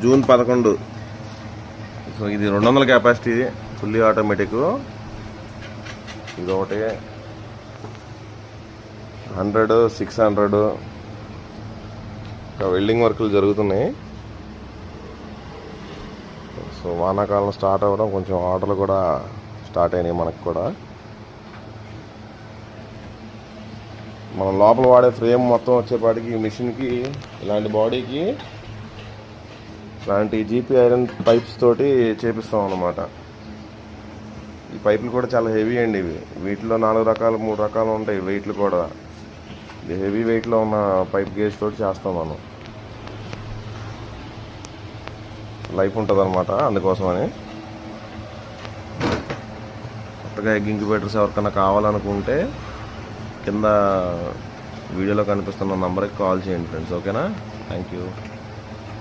June 11. So ఇది 200 capacity fully automatic. ఇది ఒకటి 100, 600 ఇంకా వెల్డింగ్ వర్కులు జరుగుతున్నాయి. సో వానాకాలం స్టార్ట్ అవ్వడం, కొంచెం ఆర్డర్లు కూడా స్టార్ట్ అయినాయి మనకు కూడా. మనం లోపల వాడే ఫ్రేమ్ మొత్తం వచ్చేపాటికి ఈ మిషన్కి ఇలాంటి బాడీకి ఇలాంటి జీపీ ఐరన్ పైప్స్ తోటి చేపిస్తాం అన్నమాట. ఈ పైపులు కూడా చాలా హెవీ అండి. వీటిలో 4 రకాలు 3 రకాలు ఉంటాయి వెయిట్లు కూడా. ఇది హెవీ వెయిట్లో ఉన్న పైప్ గేజ్ తోటి చేస్తాం మనం. లైఫ్ ఉంటుంది అనమాట, అందుకోసమని. కొత్తగా ఎగ్ ఇంక్యుబేటర్స్ ఎవరికైనా కావాలనుకుంటే కింద వీడియోలో కనిపిస్తున్న నంబర్కి కాల్ చేయండి ఫ్రెండ్స్. ఓకేనా? Thank you.